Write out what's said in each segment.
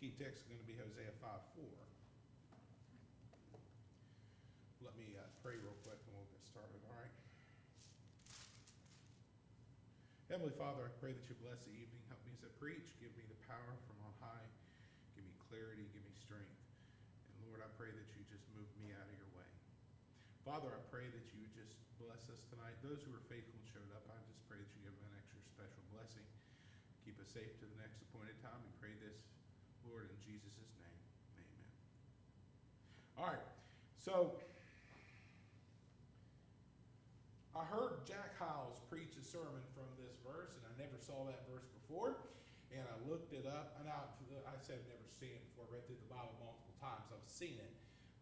key text is going to be Hosea 5:4. Let me pray real quick and we'll get started, all right? Heavenly Father, I pray that you bless the evening. Help me as I preach. Give me the power from on high. Give me clarity. Give me strength. And Lord, I pray that you just move me out of your way. Father, I pray that you just bless us tonight. Those who are faithful and showed up, I just pray that you give them an extra special blessing. Keep us safe to the next appointed time. We pray this, Lord, in Jesus' name. Amen. All right. So, I heard Jack Hiles preach a sermon from this verse, and I never saw that verse before. And I looked it up, and I said I've never seen it before. I read through the Bible multiple times. I've seen it,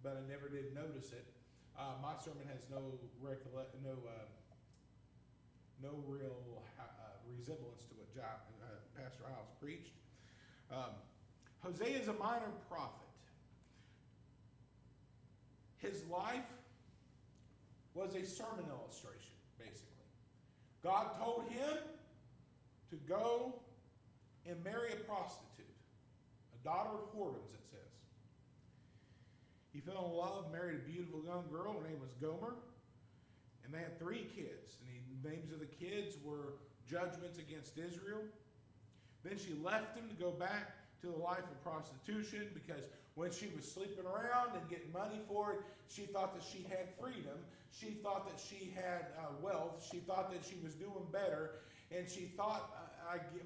but I never did notice it. My sermon has no real resemblance to what Pastor Hiles preached. Hosea is a minor prophet. His life was a sermon illustration, basically. God told him to go and marry a prostitute, a daughter of whoredoms, it says. He fell in love, married a beautiful young girl. Her name was Gomer. And they had 3 kids. And the names of the kids were judgments against Israel. Then she left him to go back to the life of prostitution because when she was sleeping around and getting money for it, she thought that she had freedom. She thought that she had wealth. She thought that she was doing better. And she thought,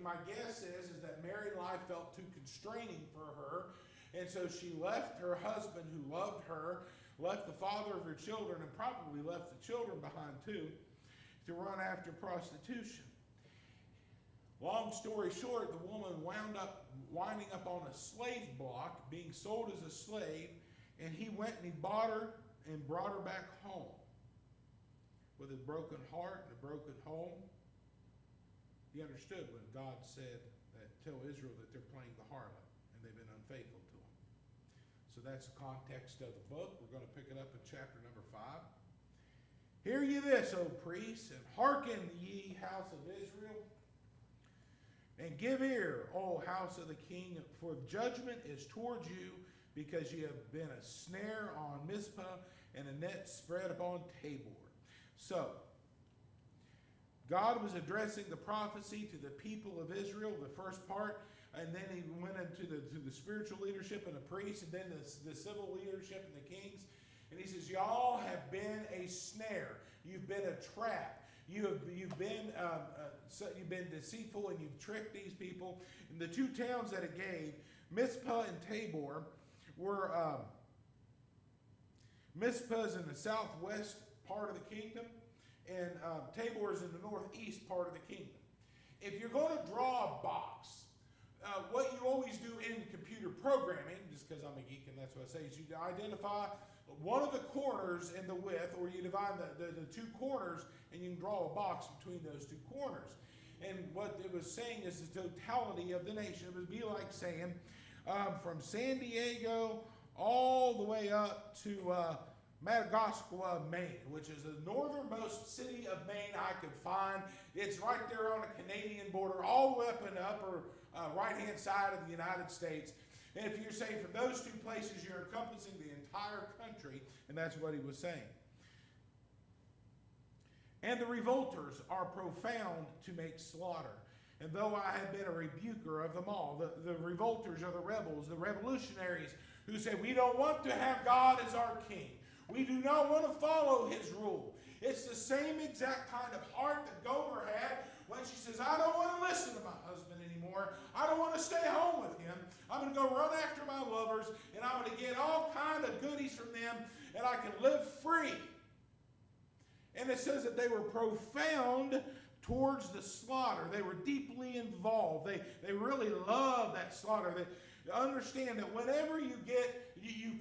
my guess is that married life felt too constraining for her. And so she left her husband who loved her, left the father of her children, and probably left the children behind too, to run after prostitution. Long story short, the woman winding up on a slave block, being sold as a slave, and he went and he bought her and brought her back home. With a broken heart and a broken home, he understood when God said that, tell Israel that they're playing the harlot and they've been unfaithful to him. So that's the context of the book. We're going to pick it up in chapter number 5. Hear ye this, O priests, and hearken ye house of Israel. And give ear, O house of the king, for judgment is towards you, because ye have been a snare on Mizpah and a net spread upon Tabor. So, God was addressing the prophecy to the people of Israel, the first part, and then he went into the spiritual leadership and the priests, and then the civil leadership and the kings. And he says, y'all have been a snare. You've been a trap. You've been deceitful, and you've tricked these people. And the 2 towns that it gave, Mizpah and Tabor, were Mizpah's in the southwest part of the kingdom, and Tabor is in the northeast part of the kingdom. If you're going to draw a box, what you always do in computer programming, just because I'm a geek and that's what I say, is you identify one of the corners in the width, or you divide the 2 corners, and you can draw a box between those 2 corners. And what it was saying is the totality of the nation. It would be like saying from San Diego all the way up to Madagascar, Maine, which is the northernmost city of Maine I could find. It's right there on the Canadian border, all the way up in the upper right-hand side of the United States. And if you're saying from those 2 places, you're encompassing the entire country, and that's what he was saying. And the revolters are profound to make slaughter. And though I have been a rebuker of them all, the revolters are the rebels, the revolutionaries who say, we don't want to have God as our king. We do not want to follow his rule. It's the same exact kind of heart that Gomer had when she says, I don't want to listen to my husband anymore. I don't want to stay home with him. I'm going to go run after my lovers, and I'm going to get all kind of goodies from them, and I can live free. And it says that they were profound towards the slaughter. They were deeply involved. They really loved that slaughter. They understand that whenever you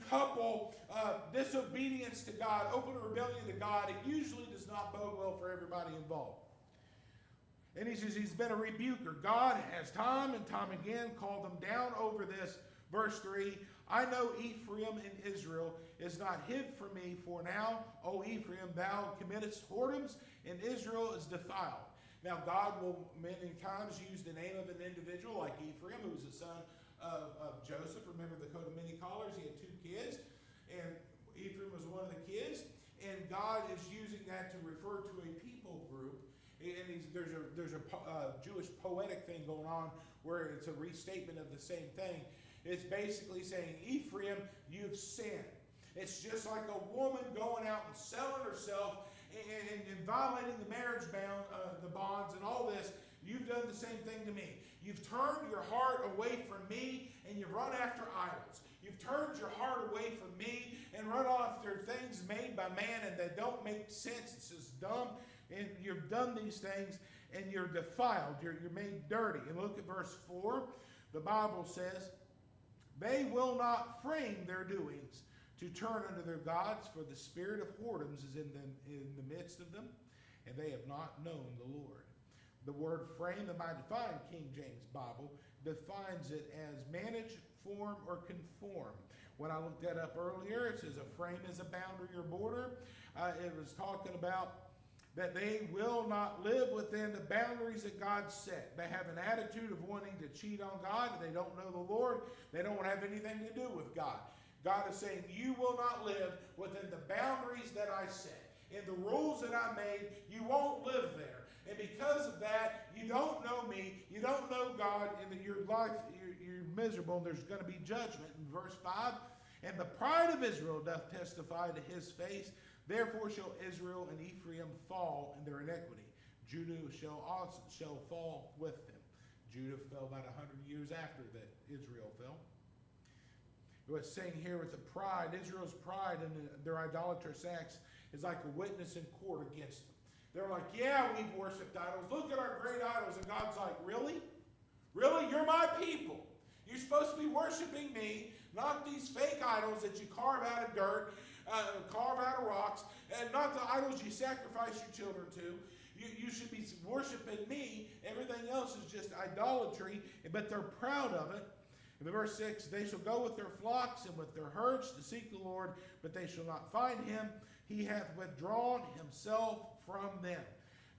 couple disobedience to God, open rebellion to God, it usually does not bode well for everybody involved. And he says he's been a rebuker. God has time and time again called them down over this. Verse 3, I know Ephraim and Israel is not hid from me, for now, O Ephraim, thou committest whoredoms, and Israel is defiled. Now, God will many times use the name of an individual like Ephraim, who was the son of Joseph. Remember the coat of many colors? He had 2 kids, and Ephraim was one of the kids. And God is using that to refer to a people group. And there's a Jewish poetic thing going on where it's a restatement of the same thing. It's basically saying, Ephraim, you've sinned. It's just like a woman going out and selling herself and violating the marriage the bonds and all this. You've done the same thing to me. You've turned your heart away from me and you've run after idols. You've turned your heart away from me and run after things made by man and that don't make sense. It's just dumb. And you've done these things and you're defiled. You're made dirty. And look at verse 4. The Bible says, they will not frame their doings to turn unto their gods, for the spirit of whoredoms is in the midst of them, and they have not known the Lord. The word frame, the Modified King James Bible, defines it as manage, form, or conform. When I looked that up earlier, it says a frame is a boundary or border. It was talking about that they will not live within the boundaries that God set. They have an attitude of wanting to cheat on God. They don't know the Lord. They don't have anything to do with God. God is saying, you will not live within the boundaries that I set. In the rules that I made, you won't live there. And because of that, you don't know me, you don't know God, and your life, you're miserable, and there's going to be judgment. In verse 5, and the pride of Israel doth testify to his face, therefore shall Israel and Ephraim fall in their iniquity. Judah shall fall with them. Judah fell about 100 years after that Israel fell. What's saying here with the pride, Israel's pride and their idolatrous acts is like a witness in court against them. They're like, yeah, we've worshipped idols. Look at our great idols. And God's like, really? Really? You're my people. You're supposed to be worshiping me, not these fake idols that you carve out of dirt, carve out of rocks, and not the idols you sacrifice your children to. You should be worshiping me. Everything else is just idolatry, but they're proud of it. In verse 6, they shall go with their flocks and with their herds to seek the Lord, but they shall not find him. He hath withdrawn himself from them.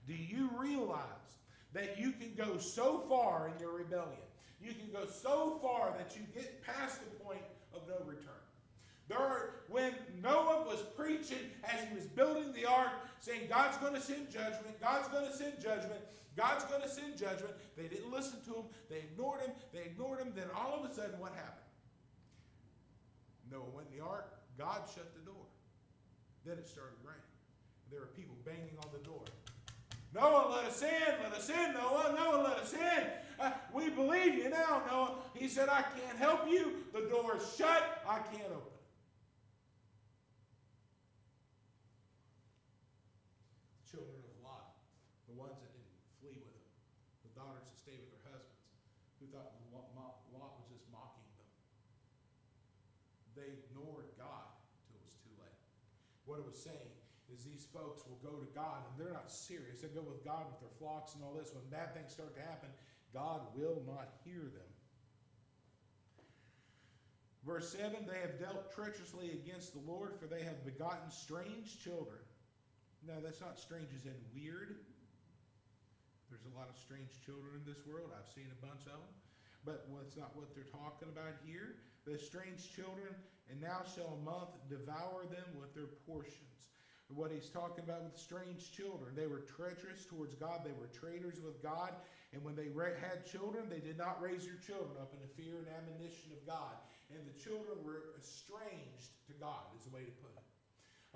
Do you realize that you can go so far in your rebellion? You can go so far that you get past the point of no return. When Noah was preaching as he was building the ark, saying God's going to send judgment, God's going to send judgment, God's going to send judgment, they didn't listen to him, they ignored him, then all of a sudden what happened? Noah went in the ark, God shut the door. Then it started raining. There were people banging on the door. Noah, let us in, Noah, Noah, let us in. We believe you now, Noah. He said, I can't help you. The door is shut, I can't open it. Children of Lot, the ones that didn't flee with him, the daughters that stayed with their husbands, who thought Lot was just mocking them. They ignored God until it was too late. What it was saying is these folks will go to God, and they're not serious. They go with God with their flocks and all this. When bad things start to happen, God will not hear them. Verse 7, they have dealt treacherously against the Lord, for they have begotten strange children. No, that's not strange as in weird. There's a lot of strange children in this world. I've seen a bunch of them. But that's not what they're talking about here. The strange children, and now shall a month devour them with their portions. What he's talking about with strange children, they were treacherous towards God. They were traitors with God. And when they had children, they did not raise their children up in the fear and admonition of God. And the children were estranged to God, is the way to put it.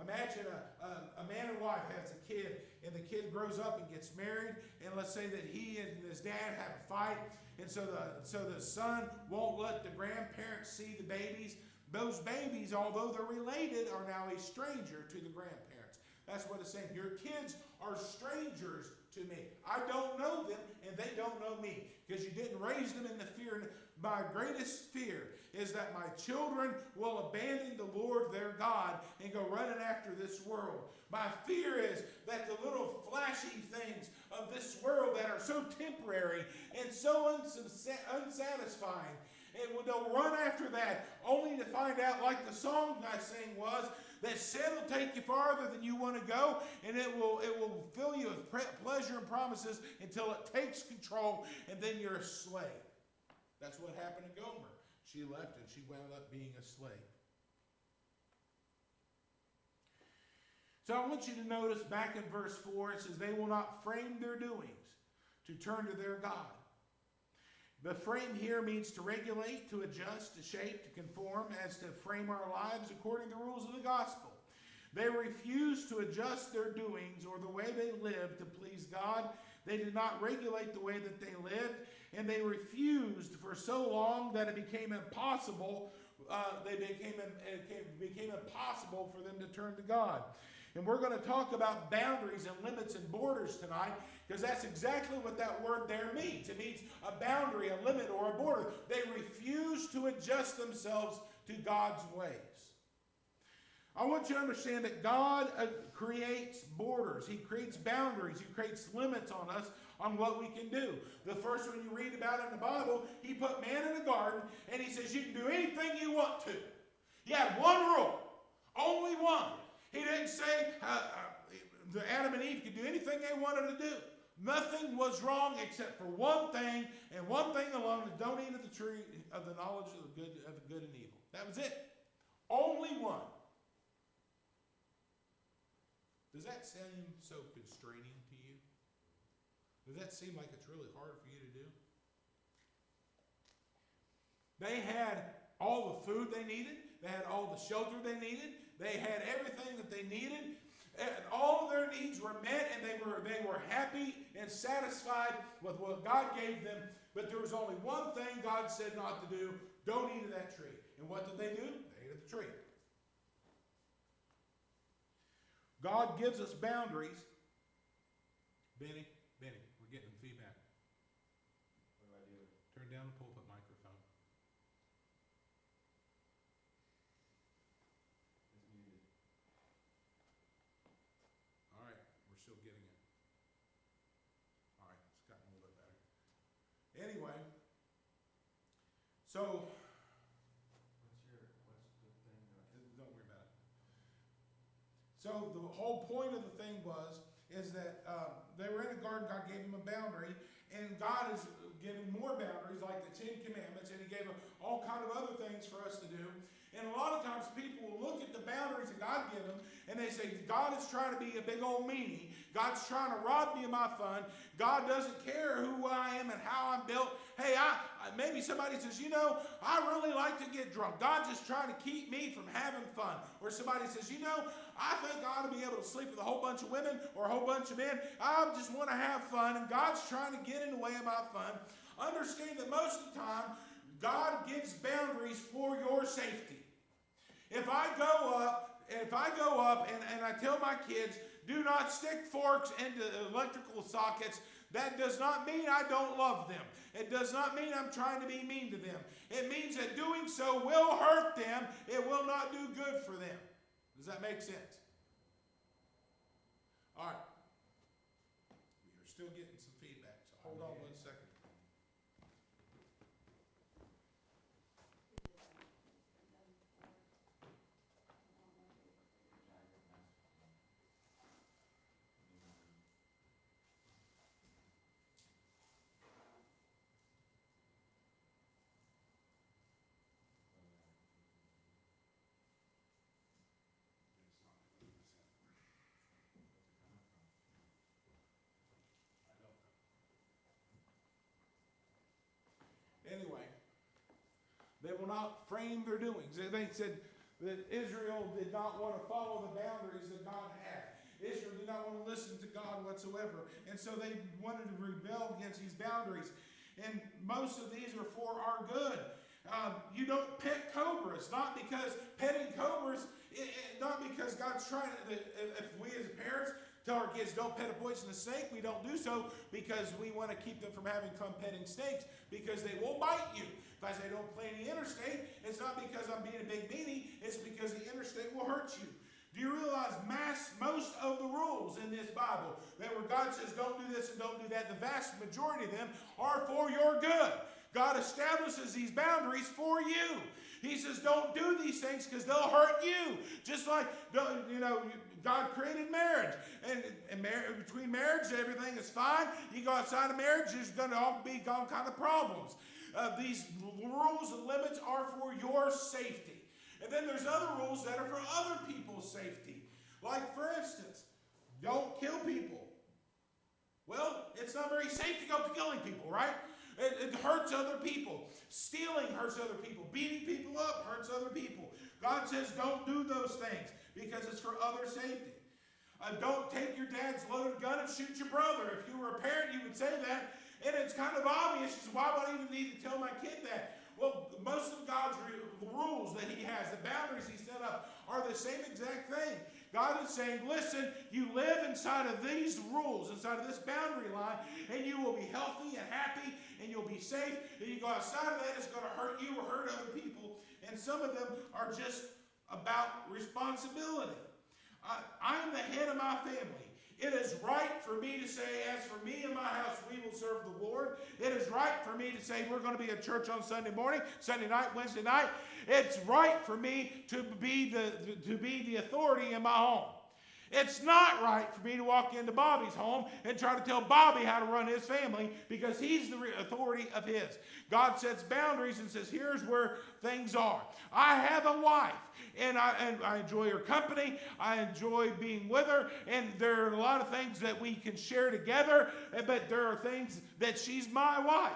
Imagine a man and wife has a kid, and the kid grows up and gets married, and let's say that he and his dad have a fight, and so the son won't let the grandparents see the babies. Those babies, although they're related, are now a stranger to the grandparents. That's what it's saying. Your kids are strangers to me. I don't know them, and they don't know me, because you didn't raise them in the fear. My greatest fear is that my children will abandon the Lord their God and go running after this world. My fear is that the little flashy things of this world that are so temporary and so unsatisfying, and they'll run after that only to find out, like the song I sang was, that sin will take you farther than you want to go, and it will fill you with pleasure and promises until it takes control, and then you're a slave. That's what happened to Gomer. She left and she wound up being a slave. So I want you to notice back in verse 4, it says, they will not frame their doings to turn to their God. The frame here means to regulate, to adjust, to shape, to conform, as to frame our lives according to the rules of the gospel. They refused to adjust their doings or the way they lived to please God. They did not regulate the way that they lived, and they refused for so long that it became impossible. It became impossible for them to turn to God. And we're going to talk about boundaries and limits and borders tonight, because that's exactly what that word there means. It means a boundary, a limit, or a border. They refuse to adjust themselves to God's ways. I want you to understand that God creates borders. He creates boundaries. He creates limits on us on what we can do. The first one you read about in the Bible, he put man in a garden, and he says you can do anything you want to. He had one rule, only one. He didn't say Adam and Eve could do anything they wanted to do. Nothing was wrong except for one thing, and one thing alone: don't eat of the tree of the knowledge of the good and evil. That was it. Only one. Does that seem so constraining to you? Does that seem like it's really hard for you to do? They had all the food they needed. They had all the shelter they needed. They had everything that they needed. And all of their needs were met, and they were happy and satisfied with what God gave them. But there was only one thing God said not to do: don't eat of that tree. And what did they do? They ate of the tree. God gives us boundaries. Benny, we're getting feedback. What do I do? Turn down the pulpit microphone. It's muted. All right, we're still getting it. All right, it's gotten a little bit better. Anyway, so don't worry about it. So the whole point of the thing is that they were in a garden. God gave them a boundary, and God is giving more boundaries, like the Ten Commandments, and He gave them all kind of other things for us to do. And a lot of times people will look at the boundaries that God gives them, and they say, God is trying to be a big old meanie. God's trying to rob me of my fun. God doesn't care who I am and how I'm built. Hey, maybe somebody says, I really like to get drunk. God's just trying to keep me from having fun. Or somebody says, I think I ought to be able to sleep with a whole bunch of women or a whole bunch of men. I just want to have fun, and God's trying to get in the way of my fun. Understand that most of the time, God gives boundaries for your safety. If I go up and I tell my kids, do not stick forks into electrical sockets, that does not mean I don't love them. It does not mean I'm trying to be mean to them. It means that doing so will hurt them. It will not do good for them. Does that make sense? All right. We are still getting some feedback, so hold on 1 second. Anyway, they will not frame their doings. They said that Israel did not want to follow the boundaries that God had. Israel did not want to listen to God whatsoever. And so they wanted to rebel against these boundaries. And most of these are for our good. You don't pet cobras, not because petting cobras, not because God's trying to, if we as parents tell our kids don't pet a poisonous snake, we don't do so because we want to keep them from having fun petting snakes, because they will bite you. If I say don't play in the interstate, it's not because I'm being a big meanie, it's because the interstate will hurt you. Do you realize most of the rules in this Bible, that where God says don't do this and don't do that, the vast majority of them are for your good. God establishes these boundaries for you. He says don't do these things because they'll hurt you. Just like, God created marriage. And between marriage, everything is fine. You go outside of marriage, there's going to be all kind of problems. These rules and limits are for your safety. And then there's other rules that are for other people's safety. Like, for instance, don't kill people. Well, it's not very safe to go killing people, right? It hurts other people. Stealing hurts other people. Beating people up hurts other people. God says don't do those things because it's for other safety. Don't take your dad's loaded gun and shoot your brother. If you were a parent, you would say that. And it's kind of obvious. So why would I even need to tell my kid that? Well, most of God's rules that he has, the boundaries he set up, are the same exact thing. God is saying, listen, you live inside of these rules, inside of this boundary line, and you will be healthy and happy, and you'll be safe. And you go outside of that, it's going to hurt you or hurt other people. And some of them are just about responsibility. I'm the head of my family. It is right for me to say, as for me and my house, we will serve the Lord. It is right for me to say we're going to be at church on Sunday morning, Sunday night, Wednesday night. It's right for me to be the authority in my home. It's not right for me to walk into Bobby's home and try to tell Bobby how to run his family because he's the authority of his. God sets boundaries and says, here's where things are. I have a wife, and I enjoy her company. I enjoy being with her, and there are a lot of things that we can share together, but there are things that she's my wife.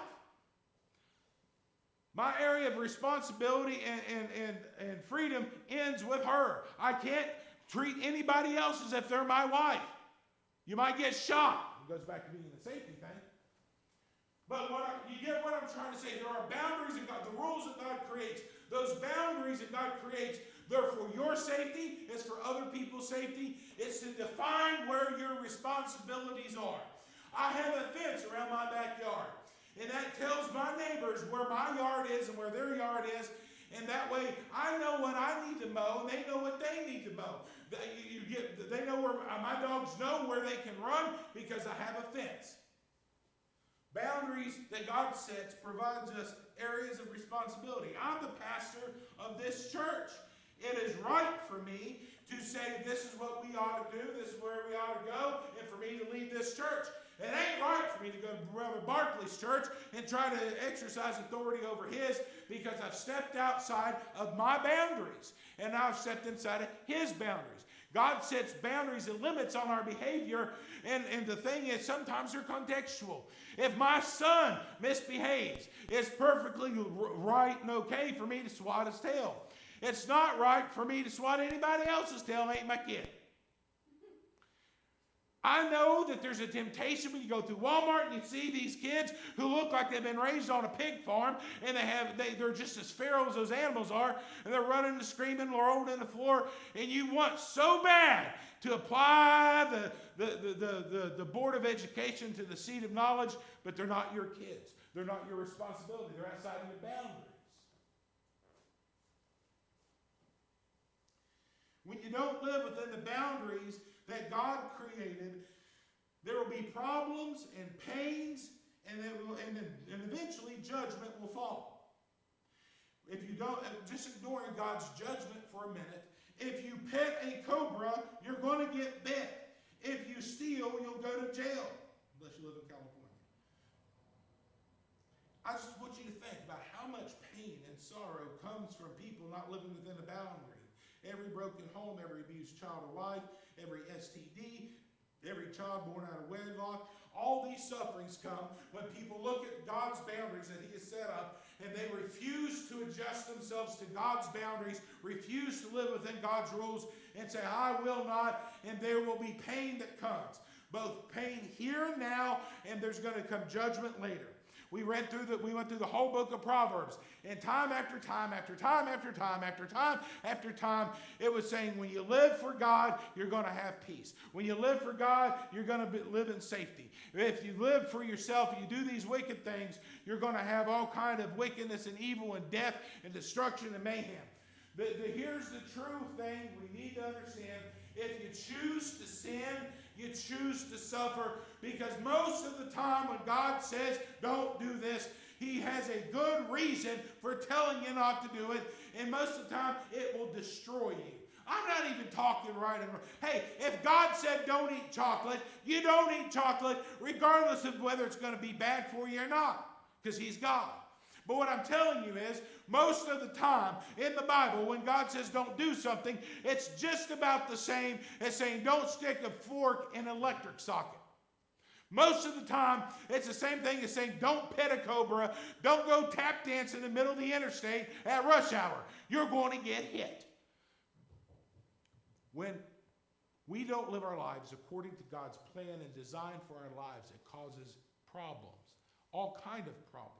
My area of responsibility and freedom ends with her. I can't treat anybody else as if they're my wife. You might get shot. It goes back to being the safety thing. But you get what I'm trying to say. There are boundaries in God, the rules that God creates. Those boundaries that God creates, they're for your safety. It's for other people's safety. It's to define where your responsibilities are. I have a fence around my backyard. And that tells my neighbors where my yard is and where their yard is. And that way, I know what I need to mow, and they know what they need to mow. They know where my dogs know where they can run because I have a fence. Boundaries that God sets provides us areas of responsibility. I'm the pastor of this church. It is right for me to say this is what we ought to do, this is where we ought to go, and for me to lead this church. It ain't right for me to go to Brother Barkley's church and try to exercise authority over his because I've stepped outside of my boundaries and I've stepped inside of his boundaries. God sets boundaries and limits on our behavior, and the thing is sometimes they're contextual. If my son misbehaves, it's perfectly right and okay for me to swat his tail. It's not right for me to swat anybody else's tail, ain't my kid. I know that there's a temptation when you go through Walmart and you see these kids who look like they've been raised on a pig farm, and they're just as feral as those animals are, and they're running and screaming, rolling on the floor, and you want so bad to apply the Board of Education to the seat of knowledge, but they're not your kids. They're not your responsibility. They're outside of your boundaries. When you don't live within the boundaries that God created, there will be problems and pains, and eventually judgment will fall. If you don't, just ignoring God's judgment for a minute, if you pet a cobra, you're going to get bit. If you steal, you'll go to jail, unless you live in California. I just want you to think about how much pain and sorrow comes from people not living within the boundary. Every broken home, every abused child or wife, every STD, every child born out of wedlock. All these sufferings come when people look at God's boundaries that he has set up and they refuse to adjust themselves to God's boundaries, refuse to live within God's rules and say, I will not, and there will be pain that comes. Both pain here and now, and there's going to come judgment later. We went through the whole book of Proverbs, and time after time after time after time after time after time, it was saying when you live for God, you're going to have peace. When you live for God, you're going to live in safety. If you live for yourself, you do these wicked things, you're going to have all kind of wickedness and evil and death and destruction and mayhem. Here's the true thing we need to understand. If you choose to sin, you choose to suffer, because most of the time when God says, don't do this, he has a good reason for telling you not to do it, and most of the time it will destroy you. I'm not even talking right and wrong. Hey, if God said don't eat chocolate, you don't eat chocolate, regardless of whether it's going to be bad for you or not, because he's God. But what I'm telling you is, most of the time in the Bible, when God says don't do something, it's just about the same as saying don't stick a fork in an electric socket. Most of the time, it's the same thing as saying don't pet a cobra, don't go tap dance in the middle of the interstate at rush hour. You're going to get hit. When we don't live our lives according to God's plan and design for our lives, it causes problems, all kind of problems.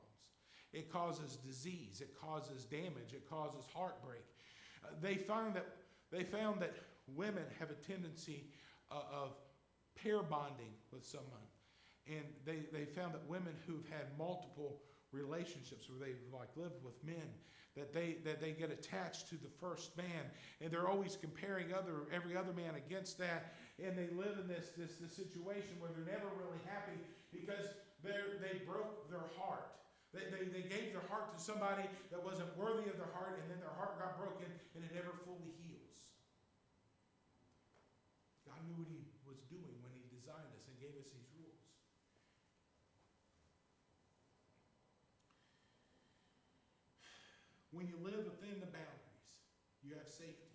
It causes disease, it causes damage, it causes heartbreak. They found that women have a tendency of pair bonding with someone. And they found that women who've had multiple relationships where they've lived with men, that they get attached to the first man, and they're always comparing every other man against that, and they live in this situation where they're never really happy because they broke their heart. They gave their heart to somebody that wasn't worthy of their heart, and then their heart got broken, and it never fully heals. God knew what He was doing when He designed us and gave us these rules. When you live within the boundaries, you have safety.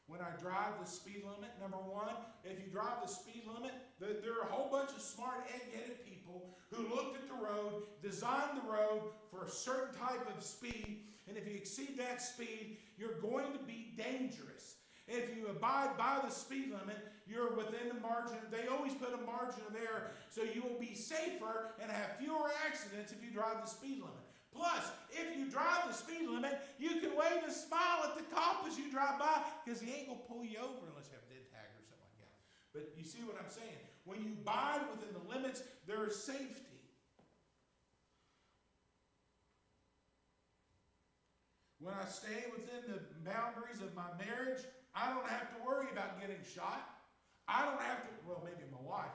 When I drive the speed limit, number one, if you drive the speed limit, there are a whole bunch of smart, egg-headed people who looked at the road, designed the road for a certain type of speed, and if you exceed that speed, you're going to be dangerous. If you abide by the speed limit, you're within the margin. They always put a margin of error, so you will be safer and have fewer accidents if you drive the speed limit. Plus, if you drive the speed limit, you can wave and smile at the cop as you drive by because he ain't going to pull you over unless you have a dead tag or something like that. But you see what I'm saying? When you abide within the limits, there is safety. When I stay within the boundaries of my marriage, I don't have to worry about getting shot. I don't have to, well, maybe my wife,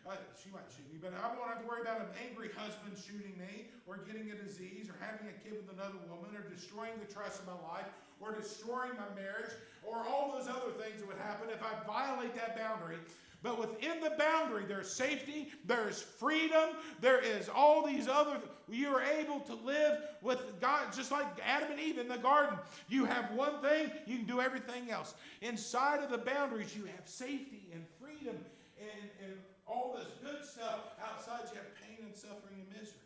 but she might shoot me, but I won't have to worry about an angry husband shooting me, or getting a disease, or having a kid with another woman, or destroying the trust of my life, or destroying my marriage, or all those other things that would happen if I violate that boundary. But within the boundary, there's safety, there's freedom, there is all these other, you are able to live with God, just like Adam and Eve in the garden. You have one thing, you can do everything else. Inside of the boundaries, you have safety and freedom and all this good stuff. Outside, you have pain and suffering and misery.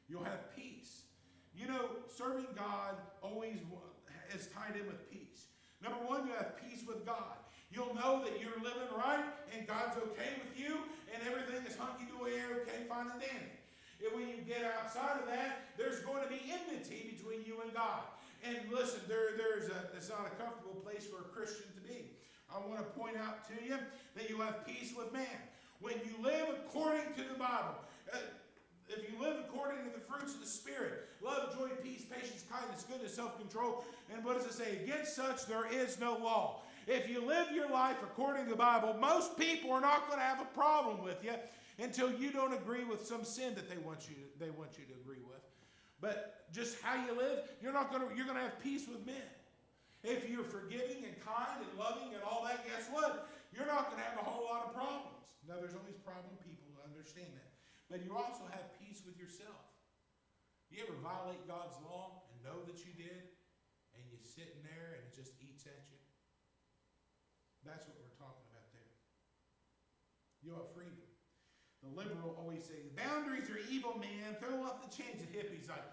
You'll have peace. You know, serving God always is tied in with peace. Number one, you have peace with God. You'll know that you're living right and God's okay with you and everything is hunky-dory, okay, fine and dandy. And when you get outside of that, there's going to be enmity between you and God. And listen, it's not a comfortable place for a Christian to be. I want to point out to you that you have peace with man. When you live according to the Bible, if you live according to the fruits of the Spirit, love, joy, peace, patience, kindness, goodness, self-control, and what does it say? Against such there is no law. If you live your life according to the Bible, most people are not going to have a problem with you until you don't agree with some sin that they want you to agree with. But just how you live, you're going to have peace with men. If you're forgiving and kind and loving and all that, guess what? You're not going to have a whole lot of problems. Now, there's always problem people who understand that. But you also have peace with yourself. You ever violate God's law and know that you did, and you're sitting there and it just eats at you? That's what we're talking about there. You have freedom. The liberal always say, boundaries are evil, man. Throw off the chains. The hippie's like,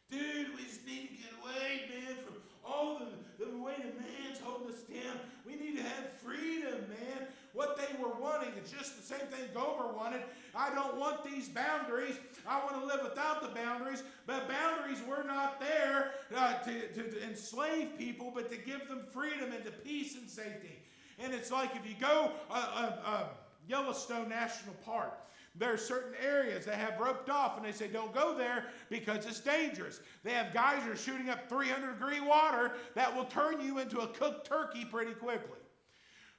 dude, we just need to get away, man, from all the way the man's holding us down. We need to have freedom, man. What they were wanting is just the same thing Gomer wanted. I don't want these boundaries. I want to live without the boundaries. But boundaries were not there to enslave people, but to give them freedom and to peace and safety. And it's like if you go Yellowstone National Park, there are certain areas that have roped off, and they say don't go there because it's dangerous. They have guys who are shooting up 300-degree water that will turn you into a cooked turkey pretty quickly.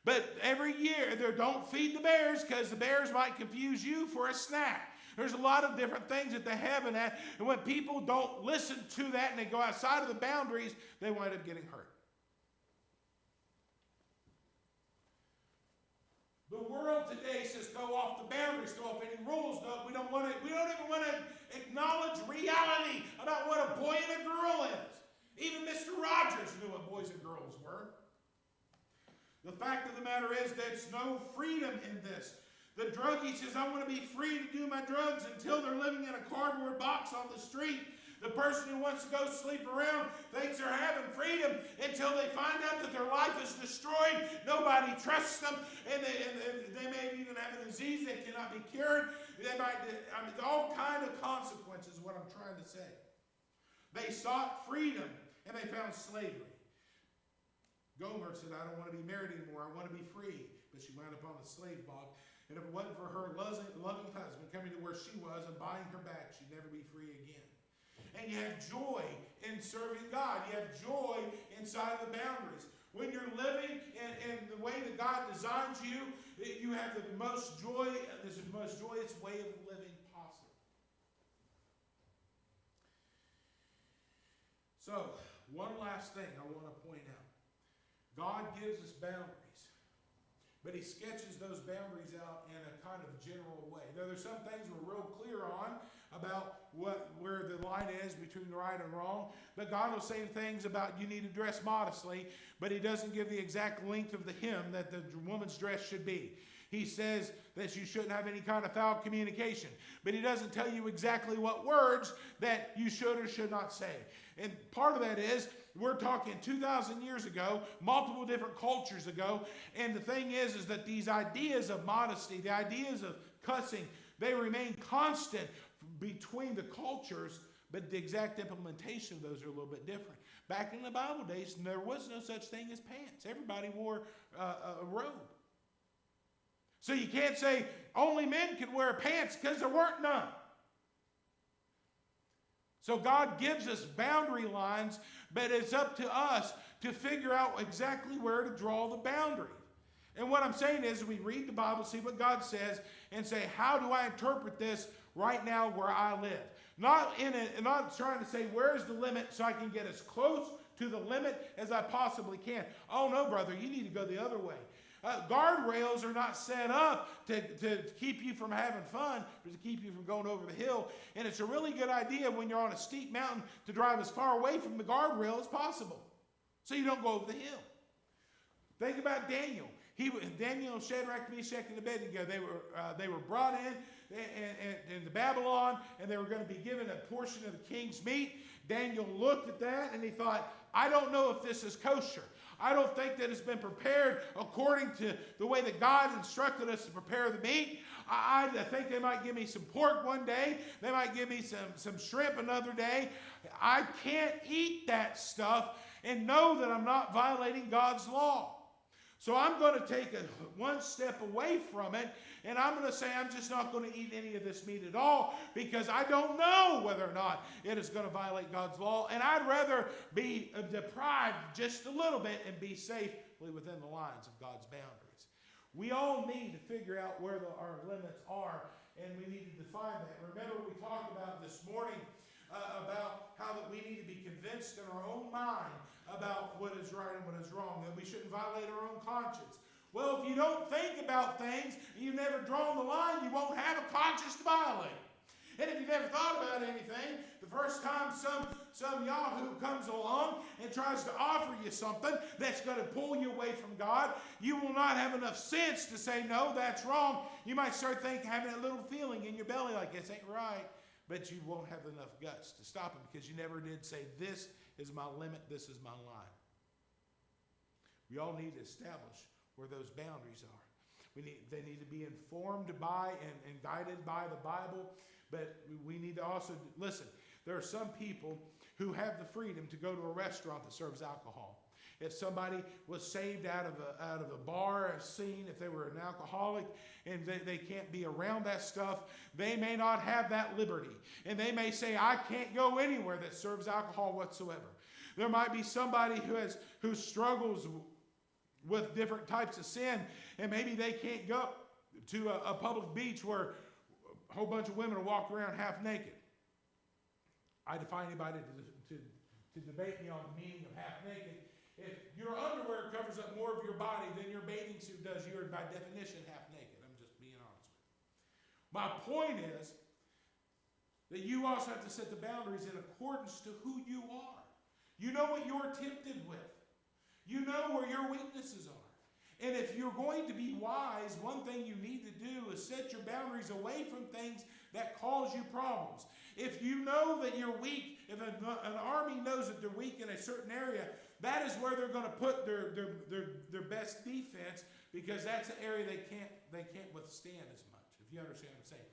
But every year, they don't feed the bears because the bears might confuse you for a snack. There's a lot of different things that they have in that. And when people don't listen to that and they go outside of the boundaries, they wind up getting hurt. The world world today says throw off the boundaries, throw off any rules. No, we don't even want to acknowledge reality about what a boy and a girl is. Even Mr. Rogers knew what boys and girls were. The fact of the matter is there's no freedom in this. The druggie says, I want to be free to do my drugs until they're living in a cardboard box on the street. The person who wants to go sleep around thinks they're having freedom until they find out that their life is destroyed. Nobody trusts them, and they may even have a disease that cannot be cured. All kind of consequences is what I'm trying to say. They sought freedom, and they found slavery. Gomer said, I don't want to be married anymore. I want to be free. But she wound up on the slave block. And if it wasn't for her loving husband coming to where she was and buying her back, she'd never be free again. And you have joy in serving God. You have joy inside of the boundaries. When you're living in the way that God designs you, you have the most joy, this is the most joyous way of living possible. So, one last thing I want to point out. God gives us boundaries, but He sketches those boundaries out in a kind of general way. Now, there's some things we're real clear on about where the line is between right and wrong, but God will say things about you need to dress modestly, but He doesn't give the exact length of the hem that the woman's dress should be. He says that you shouldn't have any kind of foul communication, but He doesn't tell you exactly what words that you should or should not say. And part of that is, we're talking 2,000 years ago, multiple different cultures ago, and the thing is that these ideas of modesty, the ideas of cussing, they remain constant between the cultures, but the exact implementation of those are a little bit different. Back in the Bible days, there was no such thing as pants. Everybody wore a robe. So you can't say only men could wear pants because there weren't none. So God gives us boundary lines, but it's up to us to figure out exactly where to draw the boundary. And what I'm saying is we read the Bible, see what God says, and say, how do I interpret this right now where I live? Not trying to say, where's the limit so I can get as close to the limit as I possibly can. Oh, no, brother, you need to go the other way. Guardrails are not set up to keep you from having fun, but to keep you from going over the hill. And it's a really good idea when you're on a steep mountain to drive as far away from the guardrail as possible so you don't go over the hill. Think about Daniel. Daniel, Shadrach, Meshach, and Abednego, they were brought in Babylon, and they were going to be given a portion of the king's meat. Daniel looked at that, and he thought, I don't know if this is kosher. I don't think that it's been prepared according to the way that God instructed us to prepare the meat. I think they might give me some pork one day. They might give me some shrimp another day. I can't eat that stuff and know that I'm not violating God's law. So I'm going to take one step away from it, and I'm going to say I'm just not going to eat any of this meat at all because I don't know whether or not it is going to violate God's law, and I'd rather be deprived just a little bit and be safely within the lines of God's boundaries. We all need to figure out where our limits are, and we need to define that. Remember we talked about this morning about how that we need to be convinced in our own mind about what is right and what is wrong, that we shouldn't violate our own conscience. Well, if you don't think about things, and you've never drawn the line, you won't have a conscience to violate. And if you've never thought about anything, the first time some yahoo comes along and tries to offer you something that's going to pull you away from God, you will not have enough sense to say, no, that's wrong. You might start having that little feeling in your belly like, this ain't right. But you won't have enough guts to stop it because you never did say, this is my limit, this is my line. We all need to establish where those boundaries are. They need to be informed by and guided by the Bible, but we need to also, listen, there are some people who have the freedom to go to a restaurant that serves alcohol. If somebody was saved out of a bar scene, if they were an alcoholic and they can't be around that stuff, they may not have that liberty. And they may say, I can't go anywhere that serves alcohol whatsoever. There might be somebody who struggles with different types of sin, and maybe they can't go to a public beach where a whole bunch of women are walking around half naked. I defy anybody to debate me on the meaning of half naked. If your underwear covers up more of your body than your bathing suit does, you're by definition half naked. I'm just My point is that you also have to set the boundaries in accordance to who you are. You know what you're tempted with. You know where your weaknesses are. And if you're going to be wise, one thing you need to do is set your boundaries away from things that cause you problems. If you know that you're weak, if an army knows that they're weak in a certain area, that is where they're going to put their best defense, because that's the area they can't withstand as much, if you understand what I'm saying.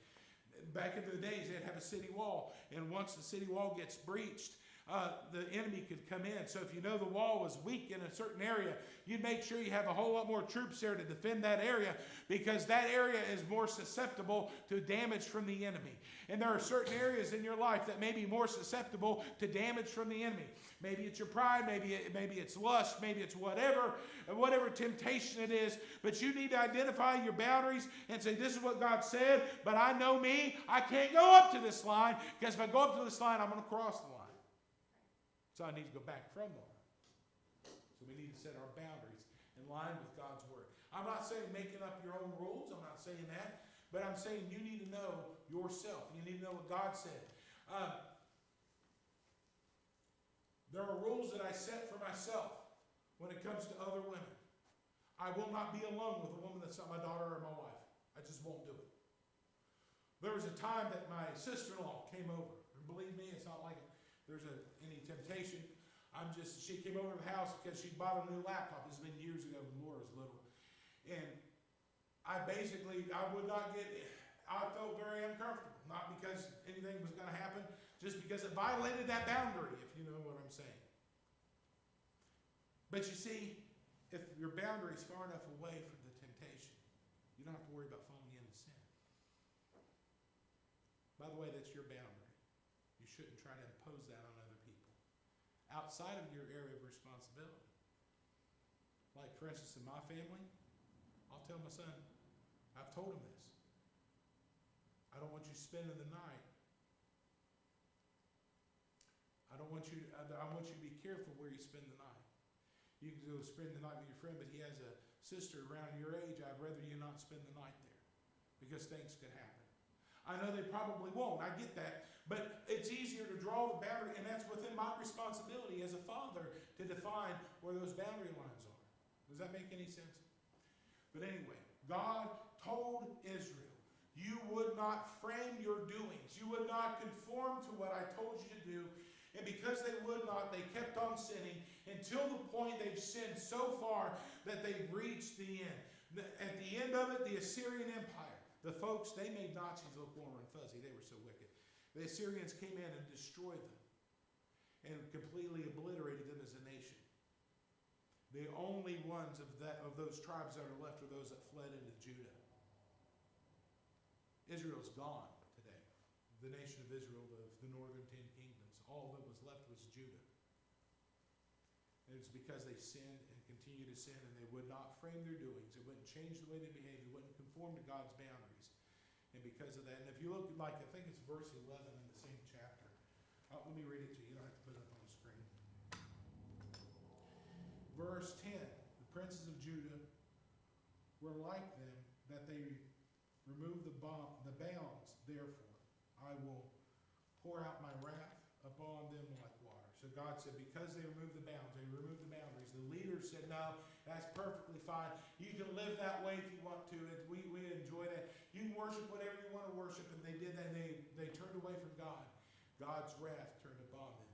Back in the days, they'd have a city wall, and once the city wall gets breached, the enemy could come in. So if you know the wall was weak in a certain area, you'd make sure you have a whole lot more troops there to defend that area, because that area is more susceptible to damage from the enemy. And there are certain areas in your life that may be more susceptible to damage from the enemy. Maybe it's your pride, maybe it's lust, maybe it's whatever temptation it is. But you need to identify your boundaries and say, this is what God said, but I know me, I can't go up to this line, because if I go up to this line, I'm going to cross the line. So I need to go back from the line. So we need to set our boundaries in line with God's word. I'm not saying making up your own rules. I'm not saying that. But I'm saying you need to know yourself. You need to know what God said. There are rules that I set for myself when it comes to other women. I will not be alone with a woman that's not my daughter or my wife. I just won't do it. There was a time that my sister-in-law came over. And believe me, it's not like there's any temptation. She came over to the house because she bought a new laptop. This has been years ago when Laura was little. And I felt very uncomfortable. Not because anything was going to happen, just because it violated that boundary, if you know what I'm saying. But you see, if your boundary is far enough away from the temptation, you don't have to worry about falling into sin. By the way, that's your boundary. You shouldn't try to impose that on other people outside of your area of responsibility. Like, for instance, in my family, I'll tell my son, I've told him this. I don't want you spending the night. I want you to be careful where you spend the night. You can go spend the night with your friend, but he has a sister around your age. I'd rather you not spend the night there, because things could happen. I know they probably won't. I get that. But it's easier to draw the boundary, and that's within my responsibility as a father to define where those boundary lines are. Does that make any sense? But anyway, God told Israel, you would not frame your doings. You would not conform to what I told you to do. And because they would not, they kept on sinning until the point they've sinned so far that they've reached the end. At the end of it, the Assyrian Empire, the folks, they made Nazis look warm and fuzzy. They were so wicked. The Assyrians came in and destroyed them and completely obliterated them as a nation. The only ones of those tribes that are left are those that fled into Judah. Israel's gone today. The nation of Israel, the northern 10 kingdoms, all that was left was Judah. And it's because they sinned and continue to sin, and they would not frame their doings. They wouldn't change the way they behaved. They wouldn't conform to God's boundaries. And because of that, and if you look, like, I think it's verse 11 in the same chapter. Let me read it to you. You don't have to put it up on the screen. Verse 10, the princes of Judah were like them, that they removed the bounds. Therefore, I will pour out my wrath upon them like water. So God said, because they removed the bounds, they removed the boundaries. The leaders said, no, that's perfectly fine. You can live that way if you want to. We enjoy that. You can worship whatever you want to worship. And they did that. They turned away from God. God's wrath turned upon them.